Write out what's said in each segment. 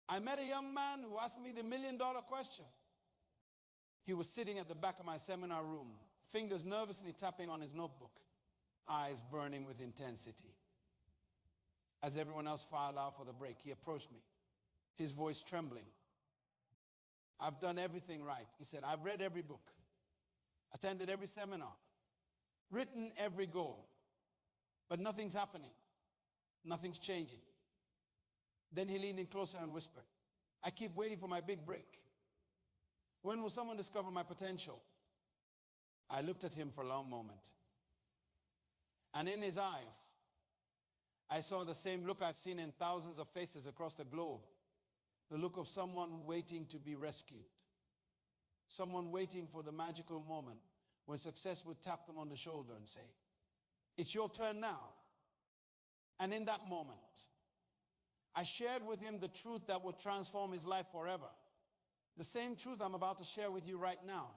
I met a young man who asked me the million-dollar question. He was sitting at the back of my seminar room, fingers nervously tapping on his notebook, eyes burning with intensity. As everyone else filed out for the break, he approached me, his voice trembling. I've done everything right. He said, I've read every book, attended every seminar, written every goal, but nothing's happening. Nothing's changing. Then he leaned in closer and whispered, I keep waiting for my big break. When will someone discover my potential? I looked at him for a long moment. And in his eyes, I saw the same look I've seen in thousands of faces across the globe. The look of someone waiting to be rescued. Someone waiting for the magical moment when success would tap them on the shoulder and say, it's your turn now. And in that moment, I shared with him the truth that would transform his life forever. The same truth I'm about to share with you right now.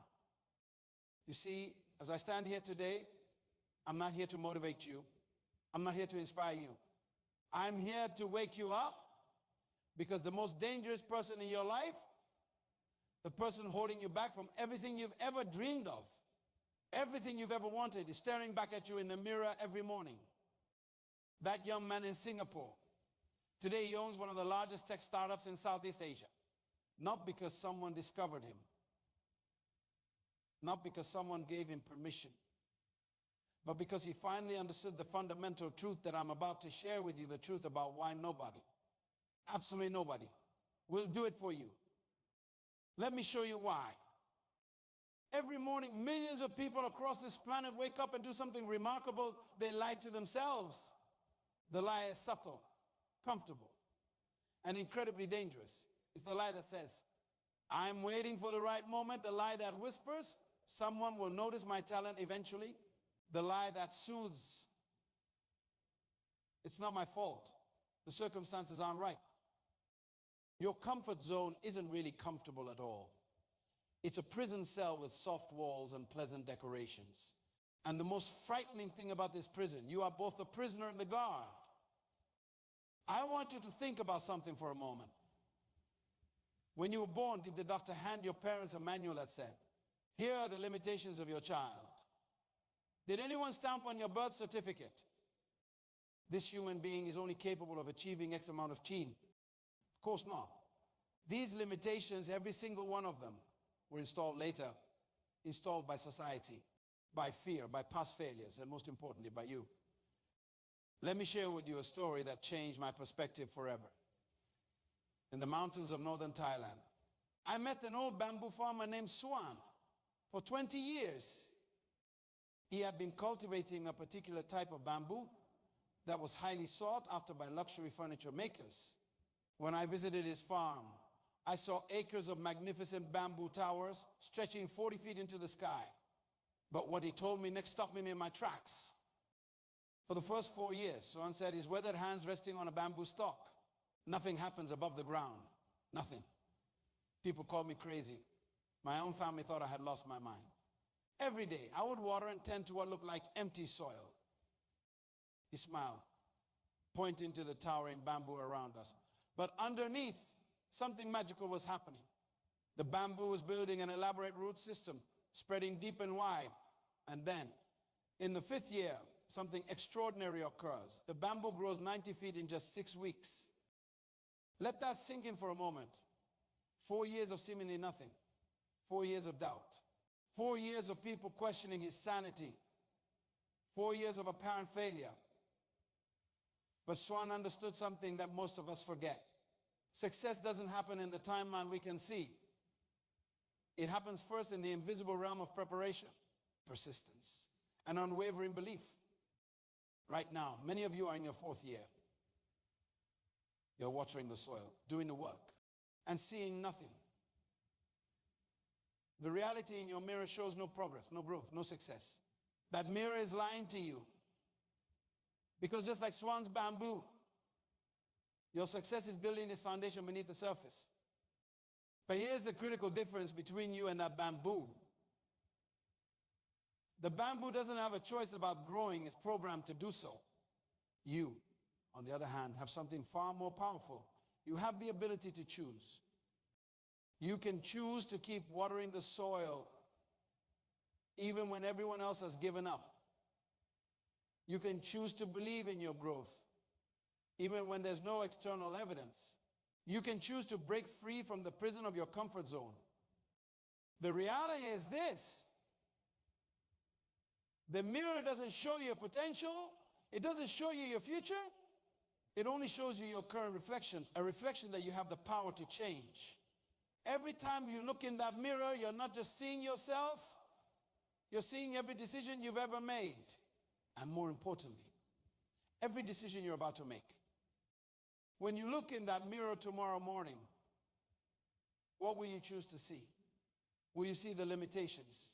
You see, as I stand here today, I'm not here to motivate you. I'm not here to inspire you. I'm here to wake you up, because the most dangerous person in your life, the person holding you back from everything you've ever dreamed of, everything you've ever wanted, is staring back at you in the mirror every morning. That young man in Singapore, today he owns one of the largest tech startups in Southeast Asia. Not because someone discovered him. Not because someone gave him permission. But because he finally understood the fundamental truth that I'm about to share with you, the truth about why nobody, absolutely nobody, will do it for you. Let me show you why. Every morning, millions of people across this planet wake up and do something remarkable. They lie to themselves. The lie is subtle, comfortable, and incredibly dangerous. It's the lie that says, I'm waiting for the right moment. The lie that whispers, someone will notice my talent eventually. The lie that soothes, it's not my fault. The circumstances aren't right. Your comfort zone isn't really comfortable at all. It's a prison cell with soft walls and pleasant decorations. And the most frightening thing about this prison, you are both the prisoner and the guard. I want you to think about something for a moment. When you were born, did the doctor hand your parents a manual that said, here are the limitations of your child? Did anyone stamp on your birth certificate, this human being is only capable of achieving X amount of gene? Of course not. These limitations, every single one of them, were installed later, installed by society, by fear, by past failures, and most importantly, by you. Let me share with you a story that changed my perspective forever. In the mountains of northern Thailand, I met an old bamboo farmer named Swan. For 20 years, he had been cultivating a particular type of bamboo that was highly sought after by luxury furniture makers. When I visited his farm, I saw acres of magnificent bamboo towers stretching 40 feet into the sky. But what he told me next stopped me in my tracks. For the first 4 years, Swan said, his weathered hands resting on a bamboo stalk. Nothing happens above the ground. Nothing. People called me crazy. My own family thought I had lost my mind. Every day, I would water and tend to what looked like empty soil. He smiled, pointing to the towering bamboo around us. But underneath, something magical was happening. The bamboo was building an elaborate root system, spreading deep and wide. And then, in the 5th year, something extraordinary occurs. The bamboo grows 90 feet in just 6 weeks. Let that sink in for a moment. 4 years of seemingly nothing. 4 years of doubt. 4 years of people questioning his sanity. 4 years of apparent failure. But Swan understood something that most of us forget. Success doesn't happen in the timeline we can see. It happens first in the invisible realm of preparation, persistence, and unwavering belief. Right now, many of you are in your 4th year. You're watering the soil, doing the work, and seeing nothing. The reality in your mirror shows no progress, no growth, no success. That mirror is lying to you. Because just like Swan's bamboo, your success is building its foundation beneath the surface. But here's the critical difference between you and that bamboo. The bamboo doesn't have a choice about growing. It's programmed to do so. You, on the other hand, have something far more powerful. You have the ability to choose. You can choose to keep watering the soil even when everyone else has given up. You can choose to believe in your growth even when there's no external evidence. You can choose to break free from the prison of your comfort zone. The reality is this: the mirror doesn't show you your potential. It doesn't show you your future. It only shows you your current reflection, a reflection that you have the power to change. Every time you look in that mirror, you're not just seeing yourself, you're seeing every decision you've ever made. And more importantly, every decision you're about to make. When you look in that mirror tomorrow morning, what will you choose to see? Will you see the limitations,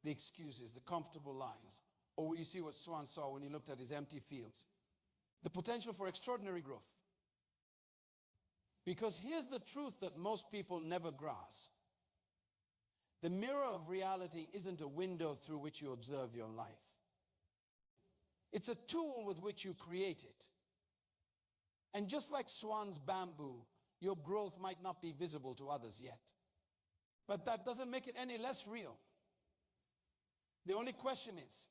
the excuses, the comfortable lies? Or will you see what Swan saw when he looked at his empty fields? The potential for extraordinary growth. Because here's the truth that most people never grasp. The mirror of reality isn't a window through which you observe your life. It's a tool with which you create it. And just like Swan's bamboo, your growth might not be visible to others yet. But that doesn't make it any less real. The only question is,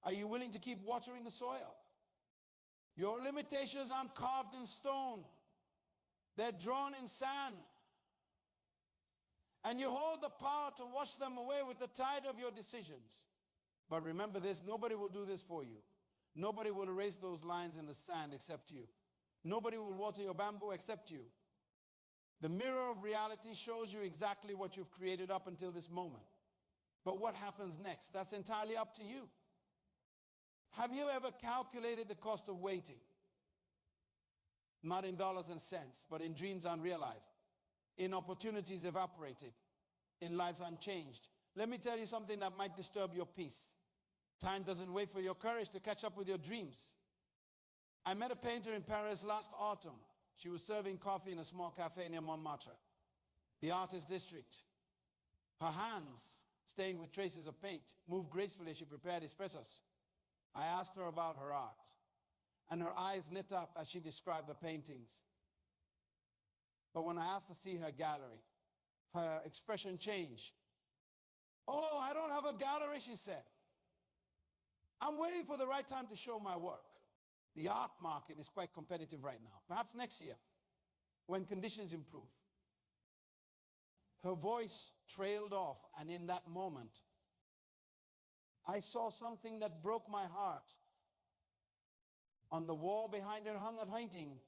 are you willing to keep watering the soil? Your limitations aren't carved in stone. They're drawn in sand. And you hold the power to wash them away with the tide of your decisions. But remember this, nobody will do this for you. Nobody will erase those lines in the sand except you. Nobody will water your bamboo except you. The mirror of reality shows you exactly what you've created up until this moment. But what happens next? That's entirely up to you. Have you ever calculated the cost of waiting? Not in dollars and cents, but in dreams unrealized, in opportunities evaporated, in lives unchanged. Let me tell you something that might disturb your peace. Time doesn't wait for your courage to catch up with your dreams. I met a painter in Paris last autumn. She was serving coffee in a small cafe near Montmartre, the artist district. Her hands, stained with traces of paint, moved gracefully as she prepared espressos. I asked her about her art, and her eyes lit up as she described the paintings. But when I asked to see her gallery, her expression changed. "Oh, I don't have a gallery," she said. "I'm waiting for the right time to show my work." The art market is quite competitive right now. Perhaps next year, when conditions improve. Her voice trailed off, and in that moment, I saw something that broke my heart. On the wall behind her hung a painting,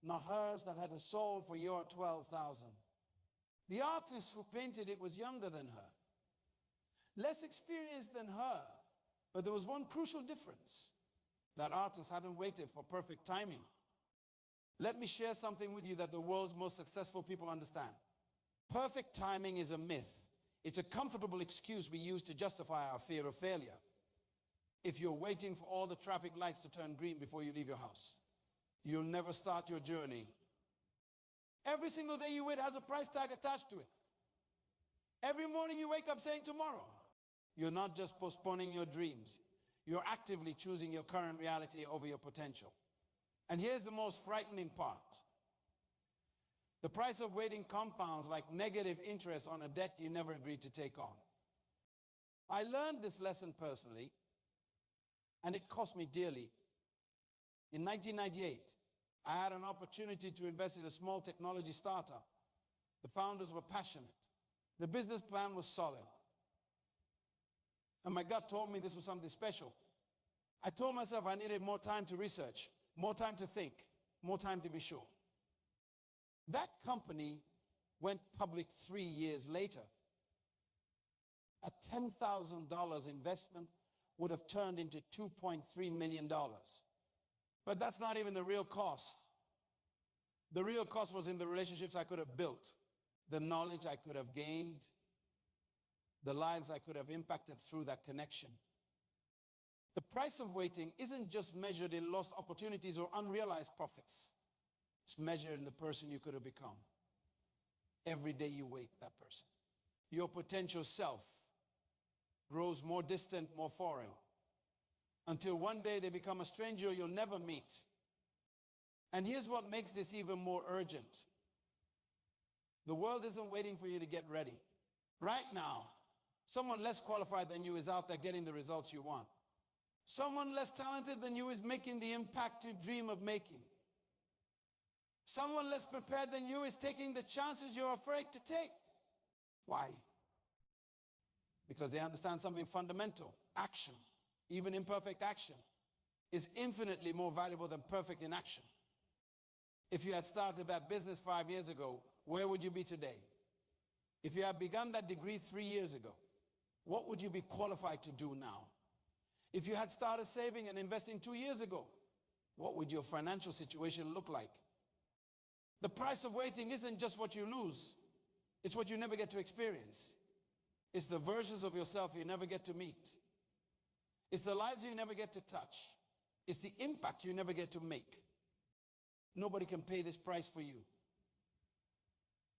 not hers, that had a soul for your 12,000. The artist who painted it was younger than her, less experienced than her, but there was one crucial difference. That artist hadn't waited for perfect timing. Let me share something with you that the world's most successful people understand. Perfect timing is a myth. It's a comfortable excuse we use to justify our fear of failure. If you're waiting for all the traffic lights to turn green before you leave your house, you'll never start your journey. Every single day you wait has a price tag attached to it. Every morning you wake up saying tomorrow. You're not just postponing your dreams. You're actively choosing your current reality over your potential. And here's the most frightening part. The price of waiting compounds like negative interest on a debt you never agreed to take on. I learned this lesson personally, and it cost me dearly. In 1998, I had an opportunity to invest in a small technology startup. The founders were passionate. The business plan was solid. And my gut told me this was something special. I told myself I needed more time to research, more time to think, more time to be sure. That company went public 3 years later. A $10,000 investment would have turned into $2.3 million. But that's not even the real cost. The real cost was in the relationships I could have built, the knowledge I could have gained, the lives I could have impacted through that connection. The price of waiting isn't just measured in lost opportunities or unrealized profits. It's measured in the person you could have become. Every day you wait, that person. Your potential self grows more distant, more foreign, until one day they become a stranger you'll never meet. And here's what makes this even more urgent. The world isn't waiting for you to get ready. Right now, someone less qualified than you is out there getting the results you want. Someone less talented than you is making the impact you dream of making. Someone less prepared than you is taking the chances you're afraid to take. Why? Because they understand something fundamental. Action, even imperfect action, is infinitely more valuable than perfect inaction. If you had started that business 5 years ago, where would you be today? If you had begun that degree 3 years ago, what would you be qualified to do now? If you had started saving and investing 2 years ago, what would your financial situation look like? The price of waiting isn't just what you lose. It's what you never get to experience. It's the versions of yourself you never get to meet. It's the lives you never get to touch. It's the impact you never get to make. Nobody can pay this price for you.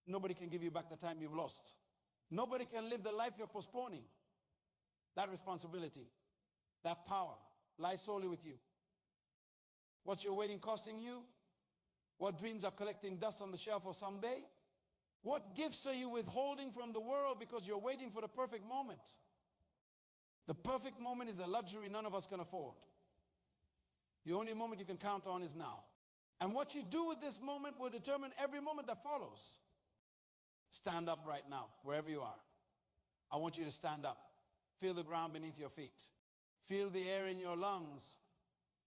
Nobody can give you back the time you've lost. Nobody can live the life you're postponing. That responsibility, that power lies solely with you. What's your waiting costing you? What dreams are collecting dust on the shelf for someday? What gifts are you withholding from the world because you're waiting for the perfect moment? The perfect moment is a luxury none of us can afford. The only moment you can count on is now. And what you do with this moment will determine every moment that follows. Stand up right now, wherever you are. I want you to stand up. Feel the ground beneath your feet. Feel the air in your lungs.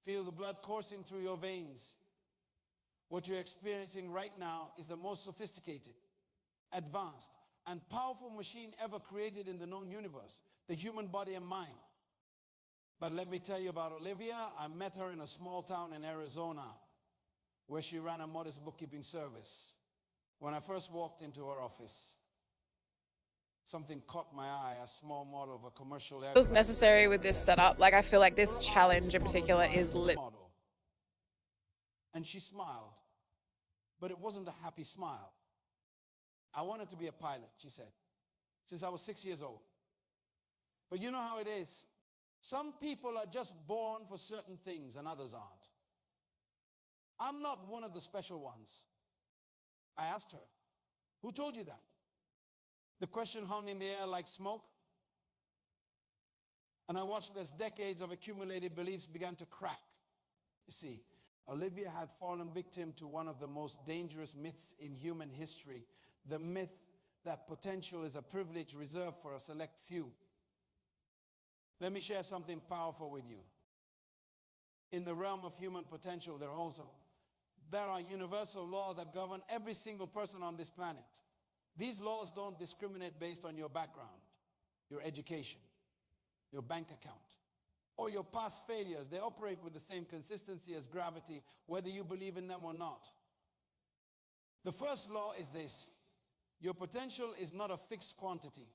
Feel the blood coursing through your veins. What you're experiencing right now is the most sophisticated, advanced, and powerful machine ever created in the known universe, the human body and mind. But let me tell you about Olivia. I met her in a small town in Arizona where she ran a modest bookkeeping service. When I first walked into her office, something caught my eye, a small model of a commercial aircraft. It was necessary with this setup. Like, I feel like this challenge in particular is lit. And she smiled, but it wasn't a happy smile. I wanted to be a pilot, she said, since I was 6 years old. But you know how it is. Some people are just born for certain things and others aren't. I'm not one of the special ones. I asked her, who told you that? The question hung in the air like smoke. And I watched as decades of accumulated beliefs began to crack. You see, Olivia had fallen victim to one of the most dangerous myths in human history, the myth that potential is a privilege reserved for a select few. Let me share something powerful with you. In the realm of human potential, there are universal laws that govern every single person on this planet. These laws don't discriminate based on your background, your education, your bank account, or your past failures. They operate with the same consistency as gravity, whether you believe in them or not. The first law is this: your potential is not a fixed quantity.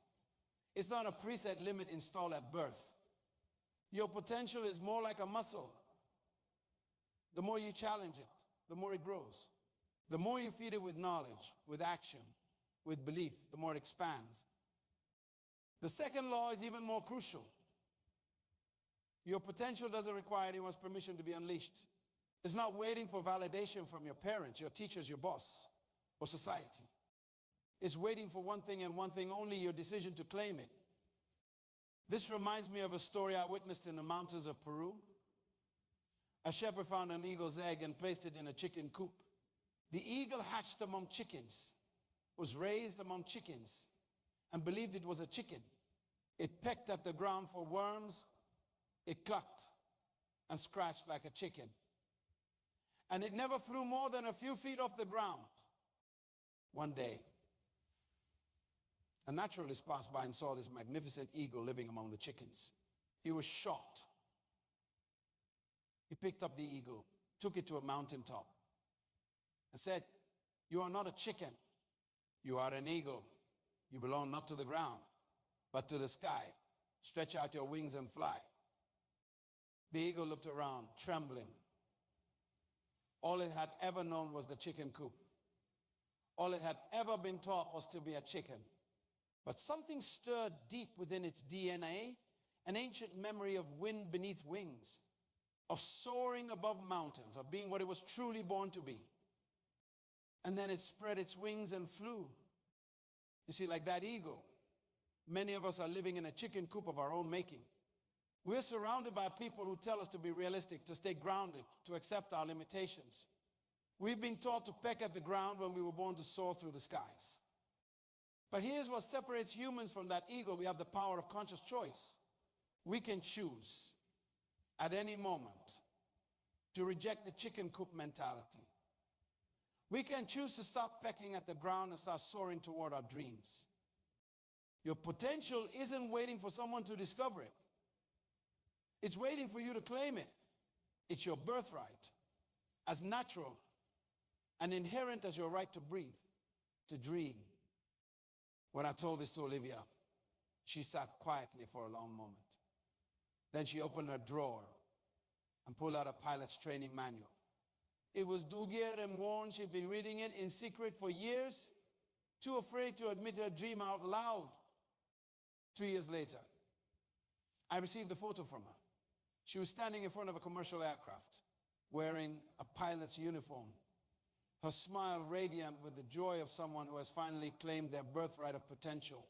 It's not a preset limit installed at birth. Your potential is more like a muscle. The more you challenge it, the more it grows. The more you feed it with knowledge, with action, with belief, the more it expands. The second law is even more crucial. Your potential doesn't require anyone's permission to be unleashed. It's not waiting for validation from your parents, your teachers, your boss, or society. It's waiting for one thing and one thing only: your decision to claim it. This reminds me of a story I witnessed in the mountains of Peru. A shepherd found an eagle's egg and placed it in a chicken coop. The eagle hatched among chickens, was raised among chickens, and believed it was a chicken. It pecked at the ground for worms. It clucked and scratched like a chicken. And it never flew more than a few feet off the ground. One day, a naturalist passed by and saw this magnificent eagle living among the chickens. He was shocked. He picked up the eagle, took it to a mountaintop, and said, "You are not a chicken. You are an eagle. You belong not to the ground, but to the sky. Stretch out your wings and fly." The eagle looked around, trembling. All it had ever known was the chicken coop. All it had ever been taught was to be a chicken. But something stirred deep within its DNA, an ancient memory of wind beneath wings, of soaring above mountains, of being what it was truly born to be. And then it spread its wings and flew. You see, like that eagle, many of us are living in a chicken coop of our own making. We're surrounded by people who tell us to be realistic, to stay grounded, to accept our limitations. We've been taught to peck at the ground when we were born to soar through the skies. But here's what separates humans from that eagle. We have the power of conscious choice. We can choose at any moment to reject the chicken coop mentality. We can choose to stop pecking at the ground and start soaring toward our dreams. Your potential isn't waiting for someone to discover it. It's waiting for you to claim it. It's your birthright, as natural and inherent as your right to breathe, to dream. When I told this to Olivia, she sat quietly for a long moment. Then she opened her drawer and pulled out a pilot's training manual. It was dog-eared and worn. She'd been reading it in secret for years, too afraid to admit her dream out loud. 2 years later, I received a photo from her. She was standing in front of a commercial aircraft, wearing a pilot's uniform, her smile radiant with the joy of someone who has finally claimed their birthright of potential.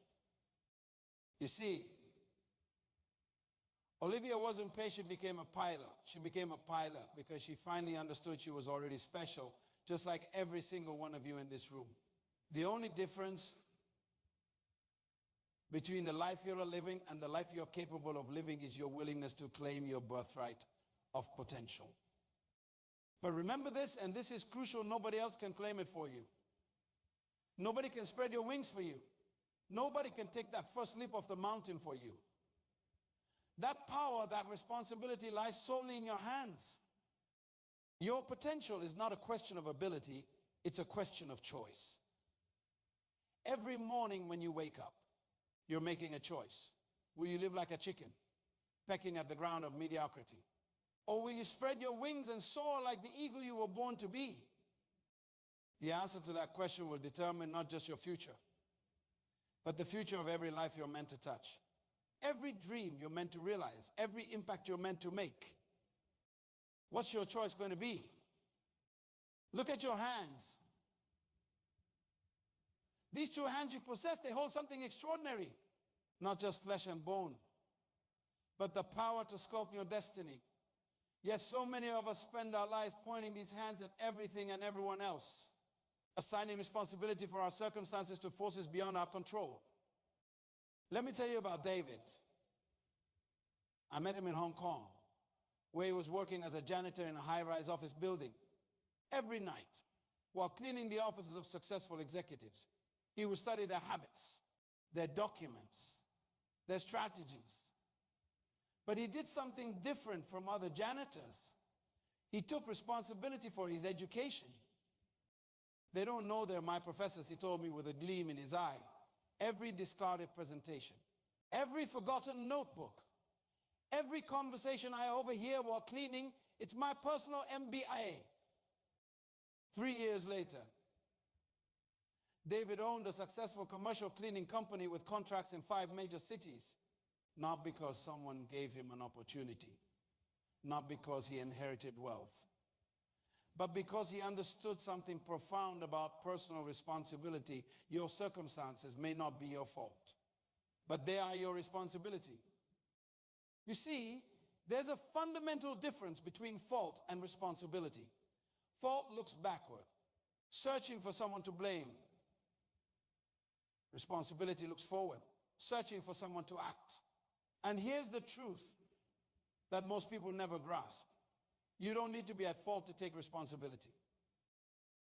You see, Olivia wasn't patient, became a pilot. She became a pilot because she finally understood she was already special, just like every single one of you in this room. The only difference between the life you're living and the life you're capable of living is your willingness to claim your birthright of potential. But remember this, and this is crucial, nobody else can claim it for you. Nobody can spread your wings for you. Nobody can take that first leap off the mountain for you. That power, that responsibility lies solely in your hands. Your potential is not a question of ability, it's a question of choice. Every morning when you wake up, you're making a choice. Will you live like a chicken, pecking at the ground of mediocrity? Or will you spread your wings and soar like the eagle you were born to be? The answer to that question will determine not just your future, but the future of every life you're meant to touch. Every dream you're meant to realize, every impact you're meant to make. What's your choice going to be? Look at your hands. These two hands you possess, they hold something extraordinary. Not just flesh and bone, but the power to sculpt your destiny. Yet so many of us spend our lives pointing these hands at everything and everyone else, assigning responsibility for our circumstances to forces beyond our control. Let me tell you about David. I met him in Hong Kong, where he was working as a janitor in a high-rise office building. Every night, while cleaning the offices of successful executives, he would study their habits, their documents, their strategies. But he did something different from other janitors. He took responsibility for his education. They don't know they're my professors, he told me with a gleam in his eye. Every discarded presentation, every forgotten notebook, every conversation I overhear while cleaning, it's my personal MBA. 3 years later, David owned a successful commercial cleaning company with contracts in 5 major cities, not because someone gave him an opportunity, not because he inherited wealth, but because he understood something profound about personal responsibility. Your circumstances may not be your fault, but they are your responsibility. You see, there's a fundamental difference between fault and responsibility. Fault looks backward, searching for someone to blame. Responsibility looks forward, searching for someone to act. And here's the truth that most people never grasp. You don't need to be at fault to take responsibility.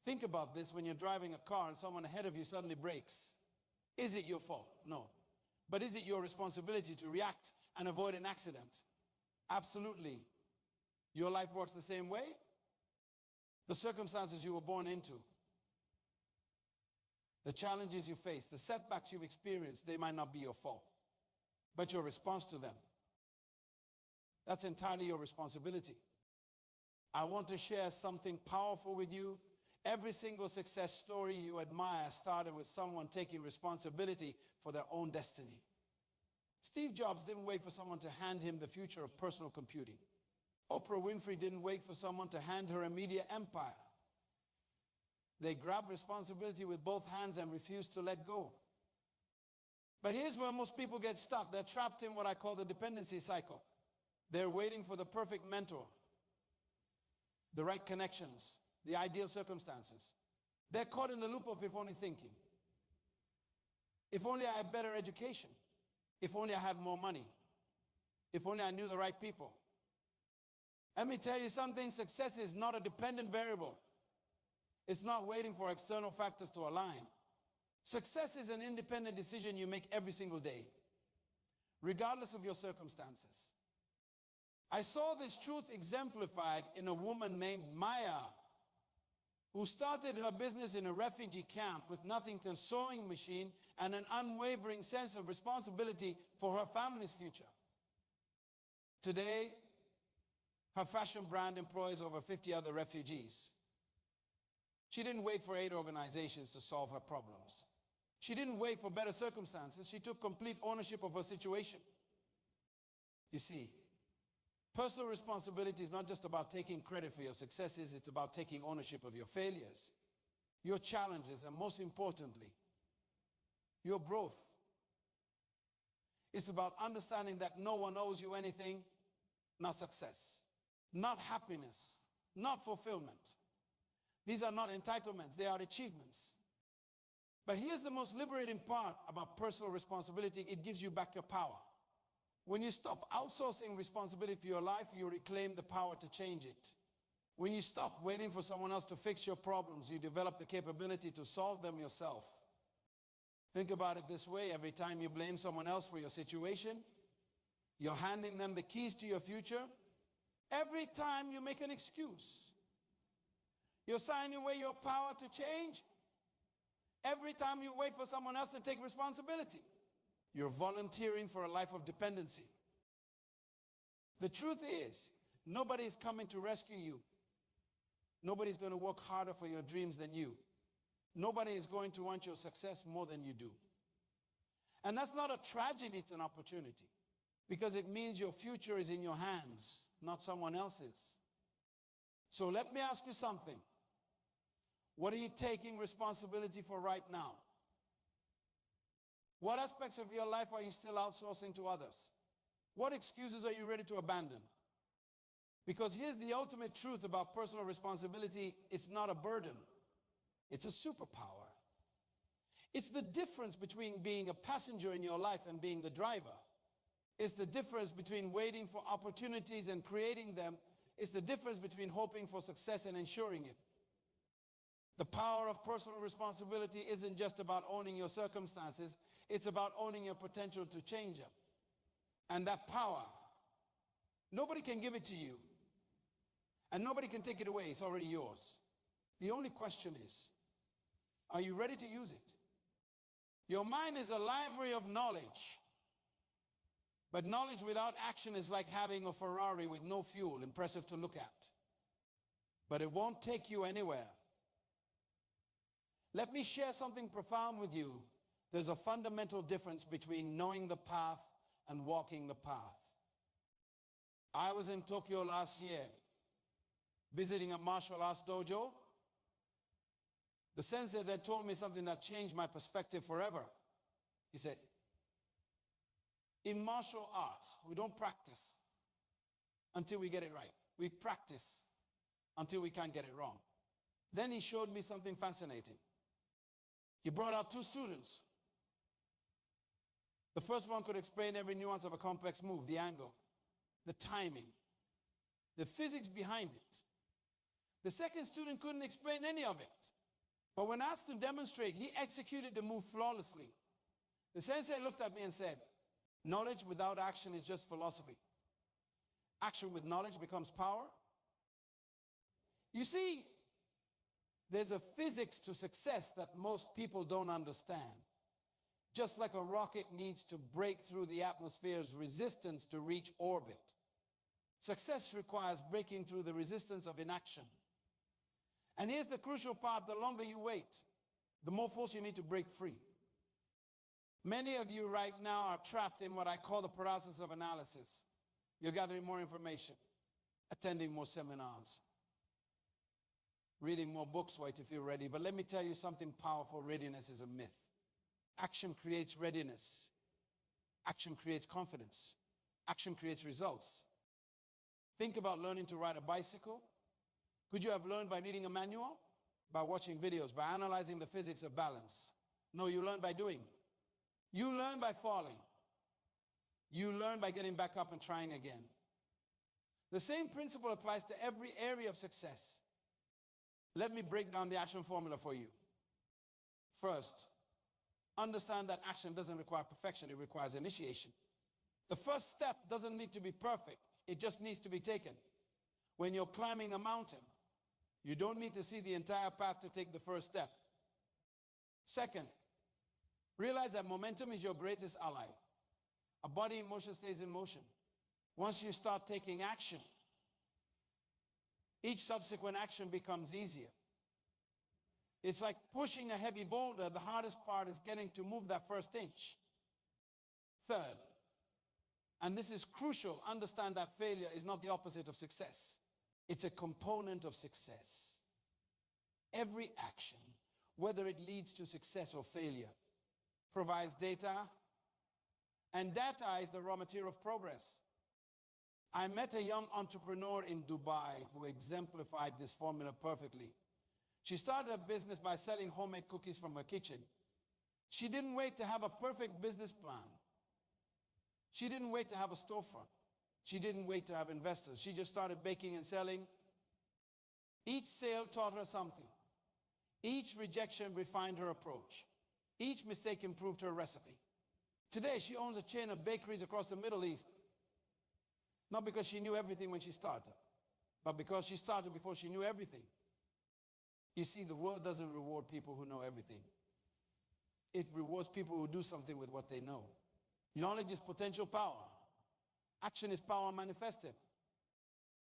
Think about this when you're driving a car and someone ahead of you suddenly brakes. Is it your fault? No. But is it your responsibility to react and avoid an accident? Absolutely. Your life works the same way. The circumstances you were born into, the challenges you face, the setbacks you've experienced, they might not be your fault, but your response to them, that's entirely your responsibility. I want to share something powerful with you. Every single success story you admire started with someone taking responsibility for their own destiny. Steve Jobs didn't wait for someone to hand him the future of personal computing. Oprah Winfrey didn't wait for someone to hand her a media empire. They grabbed responsibility with both hands and refused to let go. But here's where most people get stuck. They're trapped in what I call the dependency cycle. They're waiting for the perfect mentor, the right connections, the ideal circumstances. They're caught in the loop of if only thinking. If only I had better education. If only I had more money. If only I knew the right people. Let me tell you something, success is not a dependent variable. It's not waiting for external factors to align. Success is an independent decision you make every single day, regardless of your circumstances. I saw this truth exemplified in a woman named Maya, who started her business in a refugee camp with nothing but a sewing machine and an unwavering sense of responsibility for her family's future. Today, her fashion brand employs over 50 other refugees. She didn't wait for aid organizations to solve her problems. She didn't wait for better circumstances. She took complete ownership of her situation. You see, personal responsibility is not just about taking credit for your successes, it's about taking ownership of your failures, your challenges, and most importantly, your growth. It's about understanding that no one owes you anything, not success, not happiness, not fulfillment. These are not entitlements, they are achievements. But here's the most liberating part about personal responsibility. It gives you back your power. When you stop outsourcing responsibility for your life, you reclaim the power to change it. When you stop waiting for someone else to fix your problems, you develop the capability to solve them yourself. Think about it this way. Every time you blame someone else for your situation, you're handing them the keys to your future. Every time you make an excuse, you're signing away your power to change. Every time you wait for someone else to take responsibility, you're volunteering for a life of dependency. The truth is, nobody is coming to rescue you. Nobody's going to work harder for your dreams than you. Nobody is going to want your success more than you do. And that's not a tragedy, it's an opportunity. Because it means your future is in your hands, not someone else's. So let me ask you something. What are you taking responsibility for right now? What aspects of your life are you still outsourcing to others? What excuses are you ready to abandon? Because here's the ultimate truth about personal responsibility. It's not a burden. It's a superpower. It's the difference between being a passenger in your life and being the driver. It's the difference between waiting for opportunities and creating them. It's the difference between hoping for success and ensuring it. The power of personal responsibility isn't just about owning your circumstances. It's about owning your potential to change them. And that power, nobody can give it to you. And nobody can take it away. It's already yours. The only question is, are you ready to use it? Your mind is a library of knowledge. But knowledge without action is like having a Ferrari with no fuel, impressive to look at. But it won't take you anywhere. Let me share something profound with you. There's a fundamental difference between knowing the path and walking the path. I was in Tokyo last year, visiting a martial arts dojo. The sensei there told me something that changed my perspective forever. He said, in martial arts, we don't practice until we get it right. We practice until we can't get it wrong. Then he showed me something fascinating. He brought out two students. The first one could explain every nuance of a complex move, the angle, the timing, the physics behind it. The second student couldn't explain any of it. But when asked to demonstrate, he executed the move flawlessly. The sensei looked at me and said, knowledge without action is just philosophy. Action with knowledge becomes power. You see, there's a physics to success that most people don't understand. Just like a rocket needs to break through the atmosphere's resistance to reach orbit, success requires breaking through the resistance of inaction. And here's the crucial part: the longer you wait, the more force you need to break free. Many of you right now are trapped in what I call the paralysis of analysis. You're gathering more information. attending more seminars, reading more books, right, if you're ready. But let me tell you something powerful. Readiness is a myth. Action creates readiness. Action creates confidence. Action creates results. Think about learning to ride a bicycle. Could you have learned by reading a manual? By watching videos, by analyzing the physics of balance? No, you learn by doing. You learn by falling. You learn by getting back up and trying again. The same principle applies to every area of success. Let me break down the action formula for you. First, understand that action doesn't require perfection, it requires initiation. The first step doesn't need to be perfect, it just needs to be taken. When you're climbing a mountain, you don't need to see the entire path to take the first step. Second, realize that momentum is your greatest ally. A body in motion stays in motion. Once you start taking action, each subsequent action becomes easier. It's like pushing a heavy boulder. The hardest part is getting to move that first inch. Third, and this is crucial, understand that failure is not the opposite of success. It's a component of success. Every action, whether it leads to success or failure, provides data, and data is the raw material of progress. I met a young entrepreneur in Dubai who exemplified this formula perfectly. She started a business by selling homemade cookies from her kitchen. She didn't wait to have a perfect business plan. She didn't wait to have a storefront. She didn't wait to have investors. She just started baking and selling. Each sale taught her something. Each rejection refined her approach. Each mistake improved her recipe. Today, she owns a chain of bakeries across the Middle East. Not because she knew everything when she started, but because she started before she knew everything. You see, the world doesn't reward people who know everything. It rewards people who do something with what they know. Knowledge is potential power. Action is power manifested.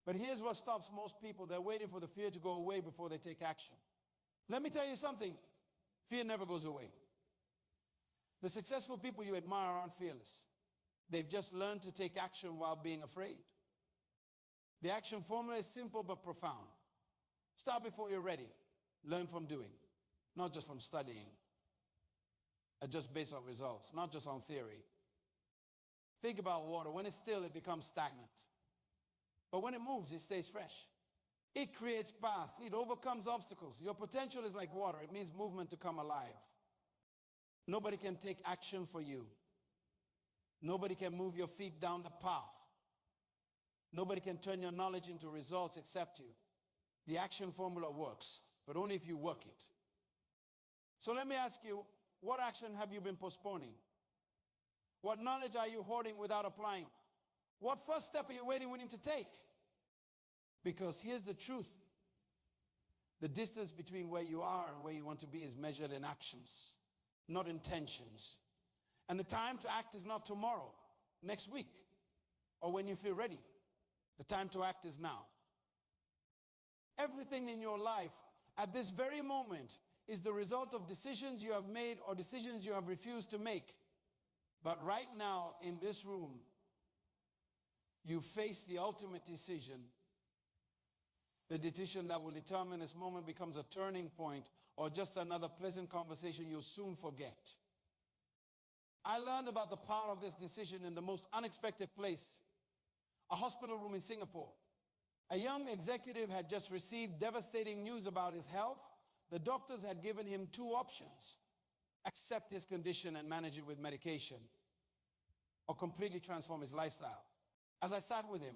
But here's what stops most people. They're waiting for the fear to go away before they take action. Let me tell you something. Fear never goes away. The successful people you admire aren't fearless. They've just learned to take action while being afraid. The action formula is simple but profound. Start before you're ready. Learn from doing, not just from studying. Just based on results, not just on theory. Think about water. When it's still, it becomes stagnant. But when it moves, it stays fresh. It creates paths. It overcomes obstacles. Your potential is like water. It means movement to come alive. Nobody can take action for you. Nobody can move your feet down the path. Nobody can turn your knowledge into results except you. The action formula works, but only if you work it. So let me ask you, what action have you been postponing? What knowledge are you hoarding without applying? What first step are you waiting to take? Because here's the truth. The distance between where you are and where you want to be is measured in actions, not intentions. And the time to act is not tomorrow, next week, or when you feel ready. The time to act is now. Everything in your life at this very moment is the result of decisions you have made or decisions you have refused to make. But right now in this room, you face the ultimate decision. The decision that will determine this moment becomes a turning point or just another pleasant conversation you'll soon forget. I learned about the power of this decision in the most unexpected place, a hospital room in Singapore. A young executive had just received devastating news about his health. The doctors had given him two options: accept his condition and manage it with medication, or completely transform his lifestyle. As I sat with him,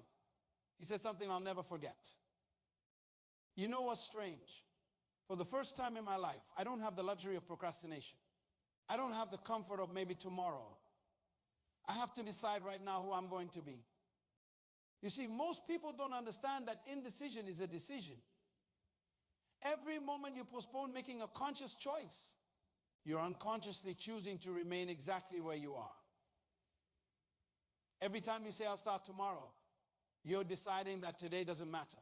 he said something I'll never forget. You know what's strange? For the first time in my life, I don't have the luxury of procrastination. I don't have the comfort of maybe tomorrow. I have to decide right now who I'm going to be. You see, most people don't understand that indecision is a decision. Every moment you postpone making a conscious choice, you're unconsciously choosing to remain exactly where you are. Every time you say, I'll start tomorrow, you're deciding that today doesn't matter.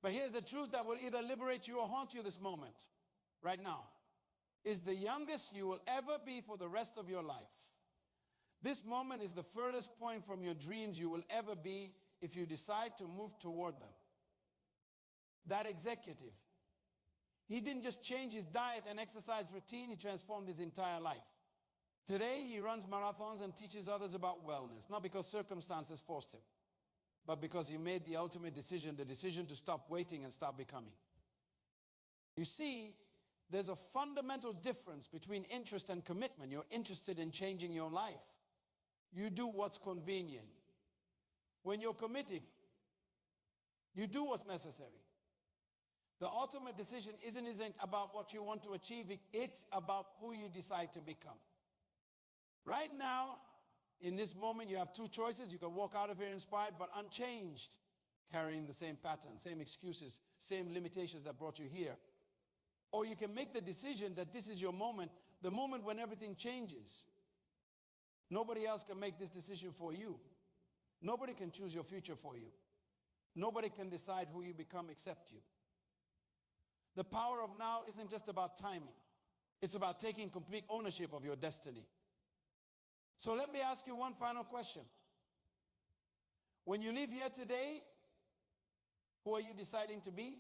But here's the truth that will either liberate you or haunt you this moment, right now, is the youngest you will ever be for the rest of your life. This moment is the furthest point from your dreams you will ever be if you decide to move toward them. That executive, he didn't just change his diet and exercise routine, he transformed his entire life. Today, he runs marathons and teaches others about wellness, not because circumstances forced him, but because he made the ultimate decision, the decision to stop waiting and start becoming. You see, there's a fundamental difference between interest and commitment. You're interested in changing your life. You do what's convenient. When you're committed, you do what's necessary. The ultimate decision isn't about what you want to achieve. It's about who you decide to become. Right now, in this moment, you have two choices. You can walk out of here inspired but unchanged, carrying the same pattern, same excuses, same limitations that brought you here. Or you can make the decision that this is your moment, the moment when everything changes. Nobody else can make this decision for you. Nobody can choose your future for you. Nobody can decide who you become except you. The power of now isn't just about timing. It's about taking complete ownership of your destiny. So let me ask you one final question. When you leave here today, who are you deciding to be?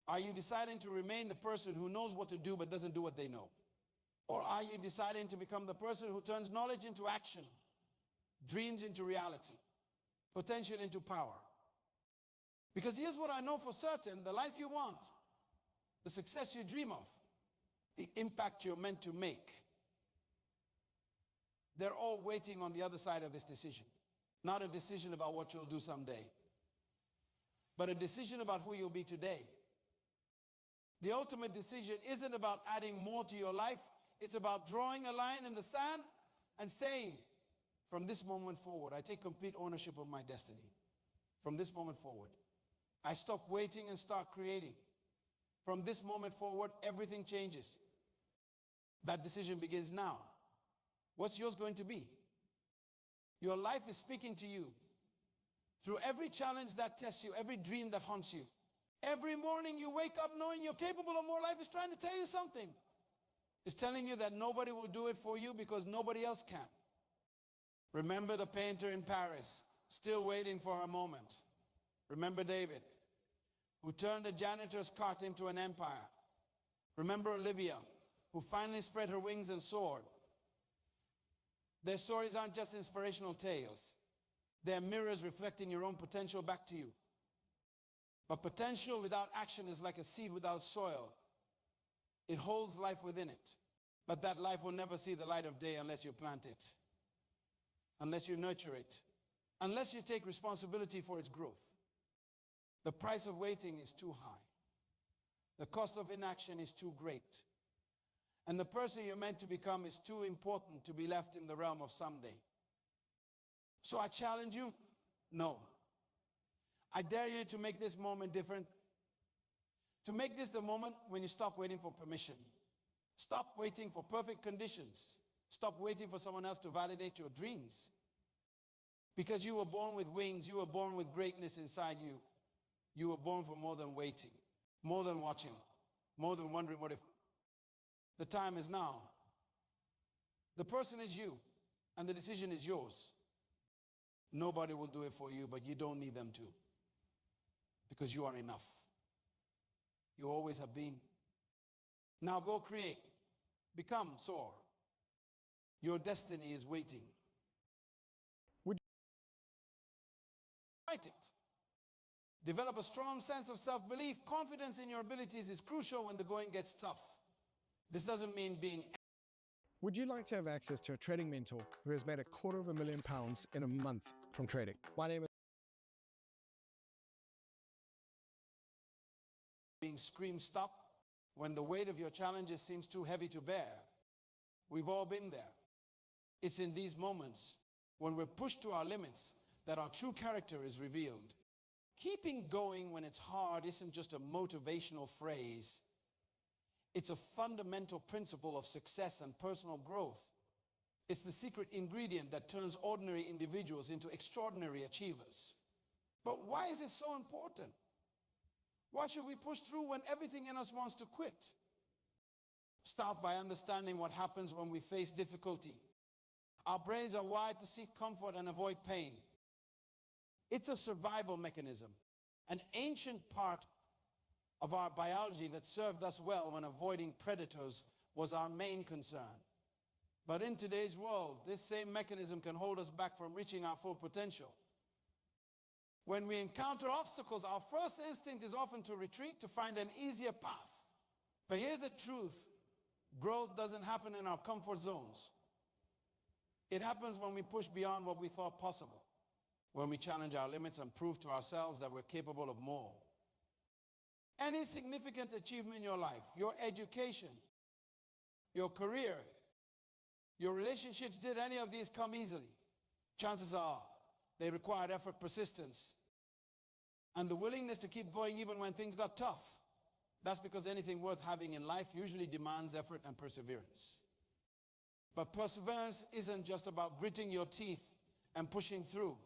Are you deciding to remain the person who knows what to do but doesn't do what they know? Or are you deciding to become the person who turns knowledge into action, dreams into reality, potential into power? Because here's what I know for certain: the life you want, the success you dream of, the impact you're meant to make, they're all waiting on the other side of this decision. Not a decision about what you'll do someday, but a decision about who you'll be today. The ultimate decision isn't about adding more to your life. It's about drawing a line in the sand and saying, from this moment forward, I take complete ownership of my destiny. From this moment forward, I stop waiting and start creating. From this moment forward, everything changes. That decision begins now. What's yours going to be? Your life is speaking to you through every challenge that tests you, every dream that haunts you. Every morning you wake up knowing you're capable of more. Life is trying to tell you something. It's telling you that nobody will do it for you because nobody else can. Remember the painter in Paris, still waiting for a moment. Remember David, who turned a janitor's cart into an empire. Remember Olivia, who finally spread her wings and soared. Their stories aren't just inspirational tales. They're mirrors reflecting your own potential back to you. But potential without action is like a seed without soil. It holds life within it. But that life will never see the light of day unless you plant it, unless you nurture it, unless you take responsibility for its growth. The price of waiting is too high. The cost of inaction is too great. And the person you're meant to become is too important to be left in the realm of someday. So I challenge you, no. I dare you to make this moment different. To make this the moment when you stop waiting for permission. Stop waiting for perfect conditions. Stop waiting for someone else to validate your dreams. Because you were born with wings, you were born with greatness inside you. You were born for more than waiting, more than watching, more than wondering what if. The time is now. The person is you, and the decision is yours. Nobody will do it for you, but you don't need them to. Because you are enough. You always have been. Now go create. Become, soar. Your destiny is waiting. Write it. Develop a strong sense of self-belief. Confidence in your abilities is crucial when the going gets tough. This doesn't mean being... Would you like to have access to a trading mentor who has made £250,000 in a month from trading? My name is... Being screamed stop when the weight of your challenges seems too heavy to bear. We've all been there. It's in these moments when we're pushed to our limits that our true character is revealed. Keeping going when it's hard isn't just a motivational phrase. It's a fundamental principle of success and personal growth. It's the secret ingredient that turns ordinary individuals into extraordinary achievers. But why is it so important? Why should we push through when everything in us wants to quit? Start by understanding what happens when we face difficulty. Our brains are wired to seek comfort and avoid pain. It's a survival mechanism, an ancient part of our biology that served us well when avoiding predators was our main concern. But in today's world, this same mechanism can hold us back from reaching our full potential. When we encounter obstacles, our first instinct is often to retreat, to find an easier path. But here's the truth. Growth doesn't happen in our comfort zones. It happens when we push beyond what we thought possible, when we challenge our limits and prove to ourselves that we're capable of more. Any significant achievement in your life, your education, your career, your relationships, did any of these come easily? Chances are they required effort, persistence, and the willingness to keep going even when things got tough. That's because anything worth having in life usually demands effort and perseverance. But perseverance isn't just about gritting your teeth and pushing through.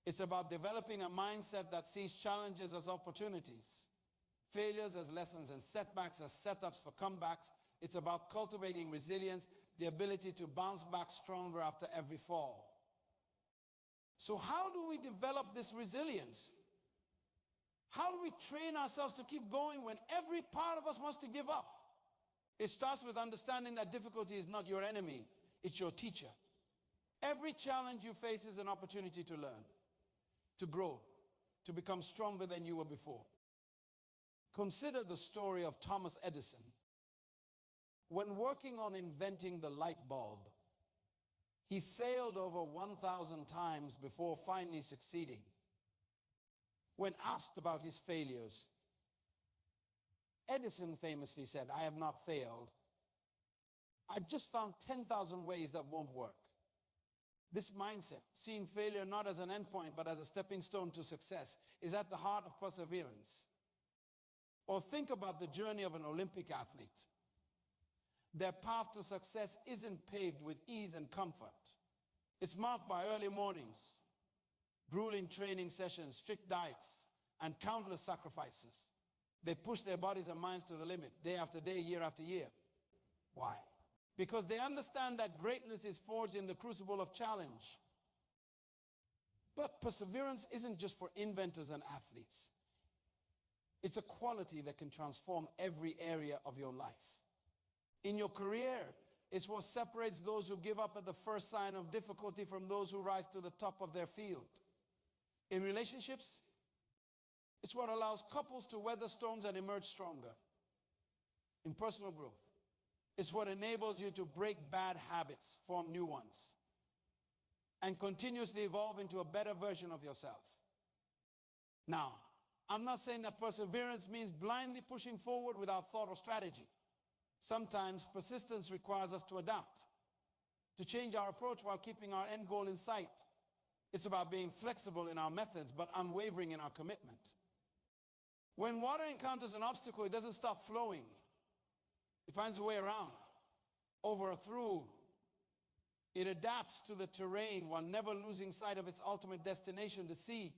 It's about developing a mindset that sees challenges as opportunities, failures as lessons, and setbacks as setups for comebacks. It's about cultivating resilience, the ability to bounce back stronger after every fall. So how do we develop this resilience? How do we train ourselves to keep going when every part of us wants to give up? It starts with understanding that difficulty is not your enemy, it's your teacher. Every challenge you face is an opportunity to learn, to grow, to become stronger than you were before. Consider the story of Thomas Edison. When working on inventing the light bulb, he failed over 1,000 times before finally succeeding. When asked about his failures, Edison famously said, "I have not failed. I've just found 10,000 ways that won't work." This mindset, seeing failure not as an endpoint but as a stepping stone to success, is at the heart of perseverance. Or think about the journey of an Olympic athlete. Their path to success isn't paved with ease and comfort. It's marked by early mornings, grueling training sessions, strict diets, and countless sacrifices. They push their bodies and minds to the limit, day after day, year after year. Why? Because they understand that greatness is forged in the crucible of challenge. But perseverance isn't just for inventors and athletes. It's a quality that can transform every area of your life. In your career, it's what separates those who give up at the first sign of difficulty from those who rise to the top of their field. In relationships, it's what allows couples to weather storms and emerge stronger. In personal growth, it's what enables you to break bad habits, form new ones, and continuously evolve into a better version of yourself. Now, I'm not saying that perseverance means blindly pushing forward without thought or strategy. Sometimes persistence requires us to adapt, to change our approach while keeping our end goal in sight. It's about being flexible in our methods, but unwavering in our commitment. When water encounters an obstacle, it doesn't stop flowing. It finds a way around, over or through. It adapts to the terrain while never losing sight of its ultimate destination, the sea.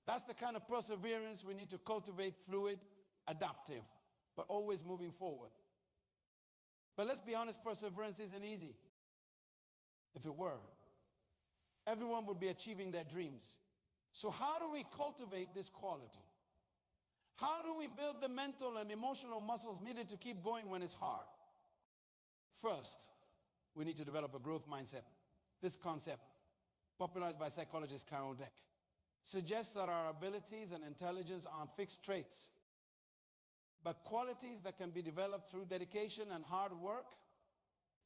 That's the kind of perseverance we need to cultivate, fluid, adaptive, but always moving forward. But let's be honest, perseverance isn't easy. If it were, everyone would be achieving their dreams. So how do we cultivate this quality? How do we build the mental and emotional muscles needed to keep going when it's hard? First, we need to develop a growth mindset. This concept, popularized by psychologist Carol Dweck, suggests that our abilities and intelligence aren't fixed traits, but qualities that can be developed through dedication and hard work.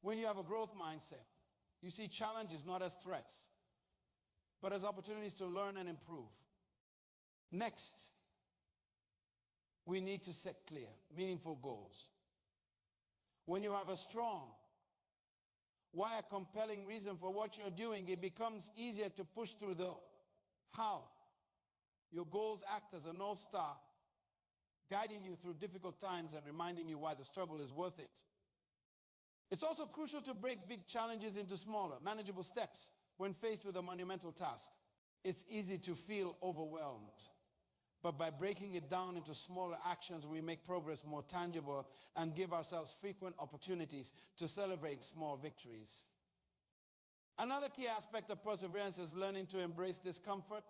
When you have a growth mindset, you see challenges not as threats, but as opportunities to learn and improve. Next, we need to set clear, meaningful goals. When you have a strong, why a compelling reason for what you're doing, it becomes easier to push through the how. Your goals act as a North Star, guiding you through difficult times and reminding you why the struggle is worth it. It's also crucial to break big challenges into smaller, manageable steps when faced with a monumental task. It's easy to feel overwhelmed, but by breaking it down into smaller actions, we make progress more tangible and give ourselves frequent opportunities to celebrate small victories. Another key aspect of perseverance is learning to embrace discomfort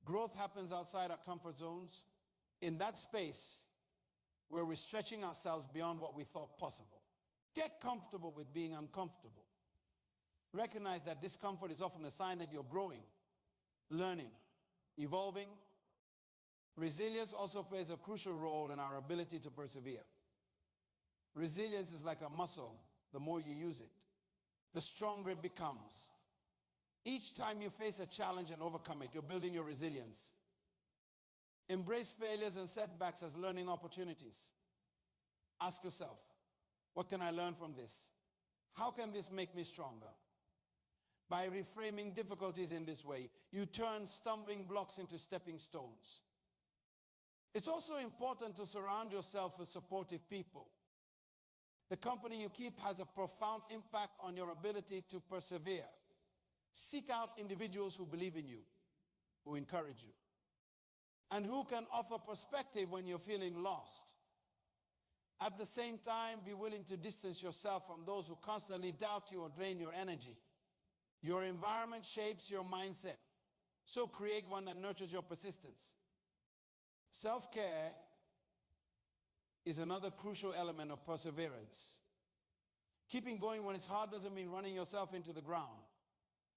Growth happens outside our comfort zones, in that space where we're stretching ourselves beyond what we thought possible. Get comfortable with being uncomfortable. Recognize that discomfort is often a sign that you're growing, learning, evolving. Resilience also plays a crucial role in our ability to persevere. Resilience is like a muscle. The more you use it, the stronger it becomes. Each time you face a challenge and overcome it, you're building your resilience. Embrace failures and setbacks as learning opportunities. Ask yourself, what can I learn from this? How can this make me stronger? By reframing difficulties in this way, you turn stumbling blocks into stepping stones. It's also important to surround yourself with supportive people. The company you keep has a profound impact on your ability to persevere. Seek out individuals who believe in you, who encourage you, and who can offer perspective when you're feeling lost. At the same time, be willing to distance yourself from those who constantly doubt you or drain your energy. Your environment shapes your mindset, so create one that nurtures your persistence. Self-care is another crucial element of perseverance. Keeping going when it's hard doesn't mean running yourself into the ground.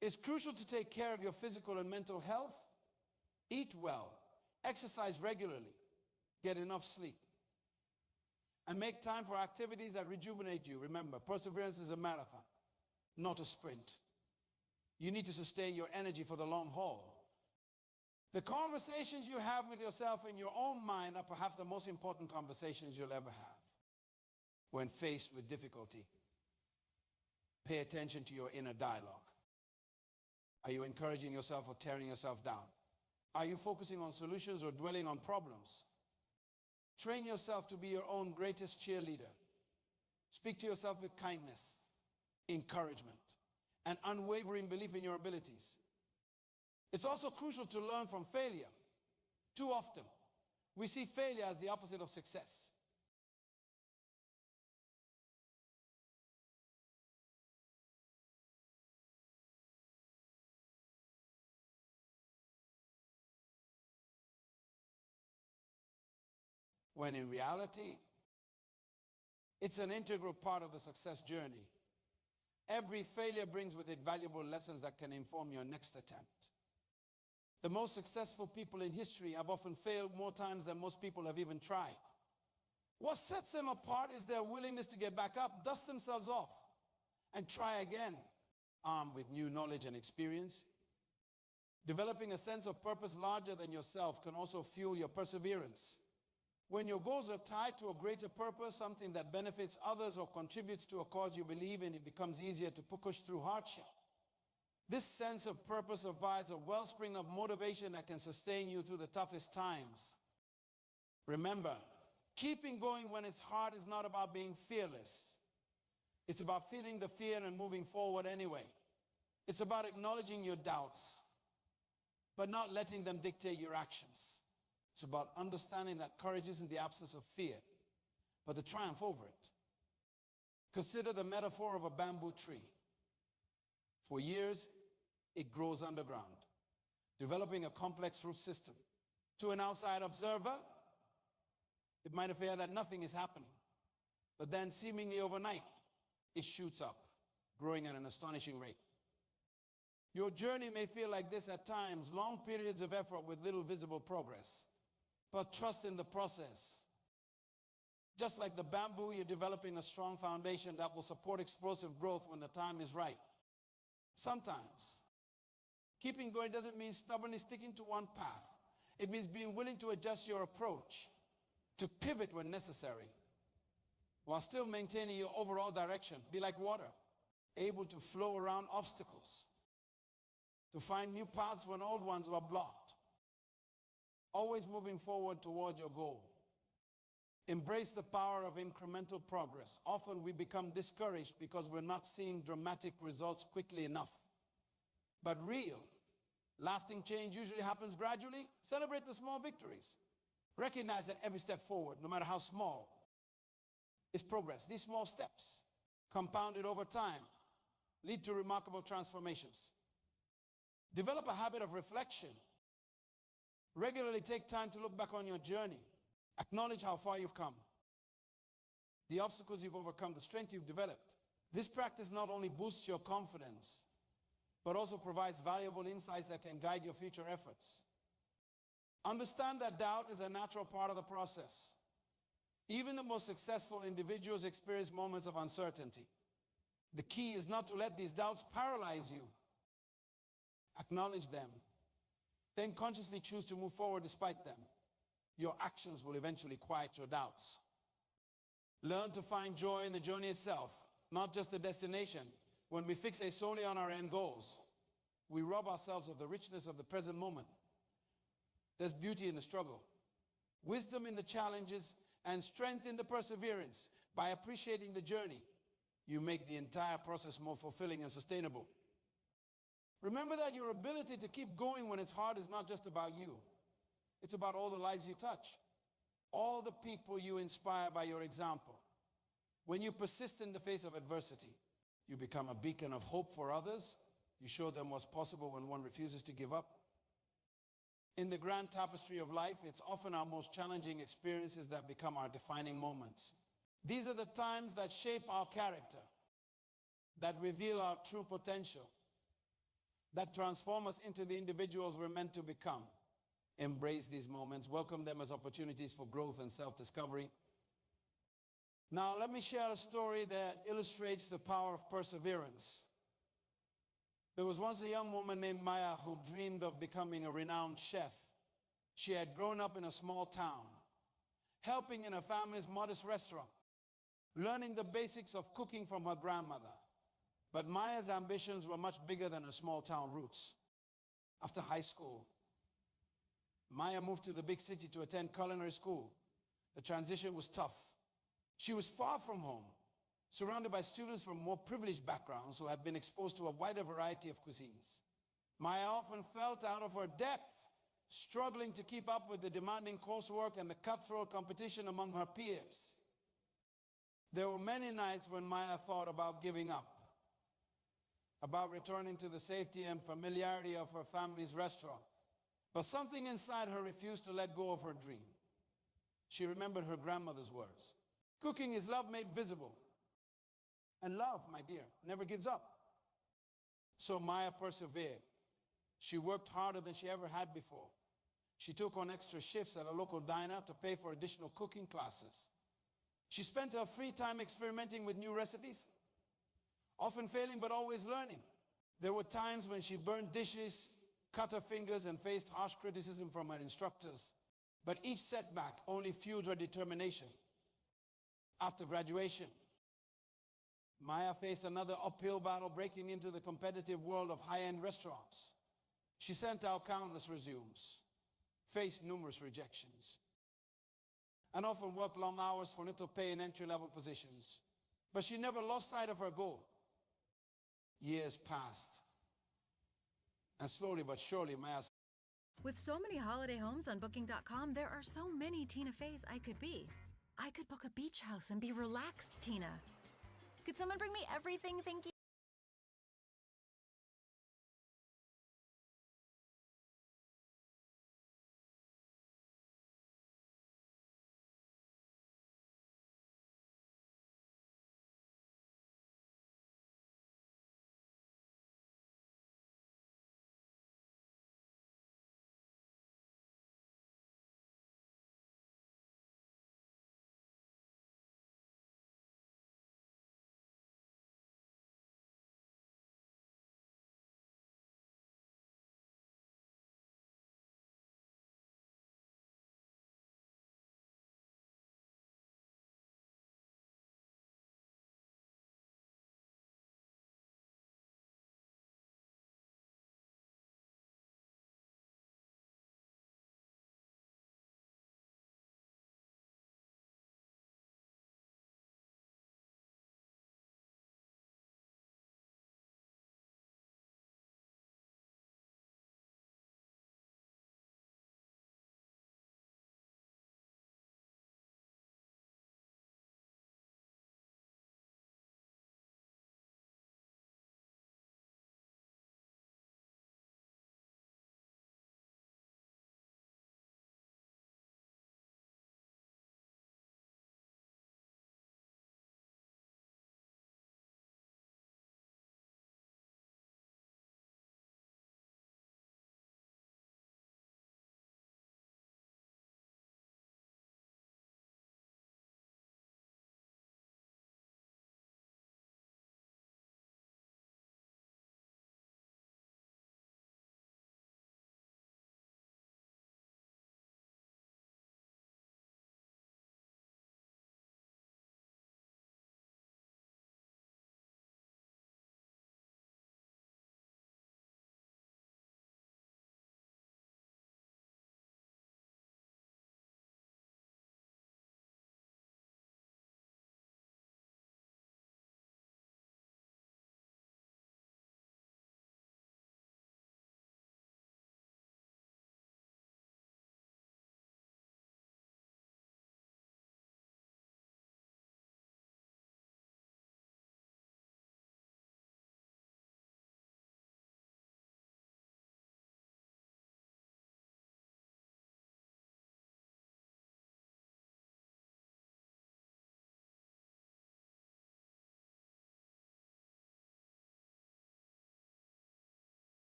It's crucial to take care of your physical and mental health, eat well, exercise regularly, get enough sleep, and make time for activities that rejuvenate you. Remember, perseverance is a marathon, not a sprint. You need to sustain your energy for the long haul. The conversations you have with yourself in your own mind are perhaps the most important conversations you'll ever have. When faced with difficulty, pay attention to your inner dialogue. Are you encouraging yourself or tearing yourself down? Are you focusing on solutions or dwelling on problems? Train yourself to be your own greatest cheerleader. Speak to yourself with kindness, encouragement, and unwavering belief in your abilities. It's also crucial to learn from failure. Too often, we see failure as the opposite of success. When in reality, it's an integral part of the success journey. Every failure brings with it valuable lessons that can inform your next attempt. The most successful people in history have often failed more times than most people have even tried. What sets them apart is their willingness to get back up, dust themselves off, and try again, armed with new knowledge and experience. Developing a sense of purpose larger than yourself can also fuel your perseverance. When your goals are tied to a greater purpose, something that benefits others or contributes to a cause you believe in, it becomes easier to push through hardship. This sense of purpose provides a wellspring of motivation that can sustain you through the toughest times. Remember, keeping going when it's hard is not about being fearless. It's about feeling the fear and moving forward anyway. It's about acknowledging your doubts, but not letting them dictate your actions. It's about understanding that courage isn't the absence of fear, but the triumph over it. Consider the metaphor of a bamboo tree. For years, it grows underground, developing a complex root system. To an outside observer, it might appear that nothing is happening. But then, seemingly overnight, it shoots up, growing at an astonishing rate. Your journey may feel like this at times, long periods of effort with little visible progress. But trust in the process. Just like the bamboo, you're developing a strong foundation that will support explosive growth when the time is right. Sometimes, keeping going doesn't mean stubbornly sticking to one path. It means being willing to adjust your approach, to pivot when necessary, while still maintaining your overall direction. Be like water, able to flow around obstacles, to find new paths when old ones were blocked. Always moving forward toward your goal. Embrace the power of incremental progress. Often we become discouraged because we're not seeing dramatic results quickly enough. But real, lasting change usually happens gradually. Celebrate the small victories. Recognize that every step forward, no matter how small, is progress. These small steps, compounded over time, lead to remarkable transformations. Develop a habit of reflection. Regularly take time to look back on your journey. Acknowledge how far you've come, the obstacles you've overcome, the strength you've developed. This practice not only boosts your confidence, but also provides valuable insights that can guide your future efforts. Understand that doubt is a natural part of the process. Even the most successful individuals experience moments of uncertainty. The key is not to let these doubts paralyze you. Acknowledge them. Then consciously choose to move forward despite them. Your actions will eventually quiet your doubts. Learn to find joy in the journey itself, not just the destination. When we fixate solely on our end goals, we rob ourselves of the richness of the present moment. There's beauty in the struggle, wisdom in the challenges, and strength in the perseverance. By appreciating the journey, you make the entire process more fulfilling and sustainable. Remember that your ability to keep going when it's hard is not just about you. It's about all the lives you touch, all the people you inspire by your example. When you persist in the face of adversity, you become a beacon of hope for others. You show them what's possible when one refuses to give up. In the grand tapestry of life, it's often our most challenging experiences that become our defining moments. These are the times that shape our character, that reveal our true potential, that transform us into the individuals we're meant to become. Embrace these moments, welcome them as opportunities for growth and self-discovery. Now, let me share a story that illustrates the power of perseverance. There was once a young woman named Maya who dreamed of becoming a renowned chef. She had grown up in a small town, helping in her family's modest restaurant, learning the basics of cooking from her grandmother. But Maya's ambitions were much bigger than her small town roots. After high school, Maya moved to the big city to attend culinary school. The transition was tough. She was far from home, surrounded by students from more privileged backgrounds who had been exposed to a wider variety of cuisines. Maya often felt out of her depth, struggling to keep up with the demanding coursework and the cutthroat competition among her peers. There were many nights when Maya thought about giving up, about returning to the safety and familiarity of her family's restaurant. But something inside her refused to let go of her dream. She remembered her grandmother's words. Cooking is love made visible. And love, my dear, never gives up. So Maya persevered. She worked harder than she ever had before. She took on extra shifts at a local diner to pay for additional cooking classes. She spent her free time experimenting with new recipes, often failing but always learning. There were times when she burned dishes, cut her fingers, and faced harsh criticism from her instructors. But each setback only fueled her determination. After graduation, Maya faced another uphill battle, breaking into the competitive world of high-end restaurants. She sent out countless resumes, faced numerous rejections, and often worked long hours for little pay in entry-level positions. But she never lost sight of her goal. Years passed, and slowly but surely, Maya's... With so many holiday homes on Booking.com, there are so many Tina Feys I could be. I could book a beach house and be relaxed, Tina. Could someone bring me everything, thank you?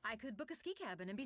I could book a ski cabin and be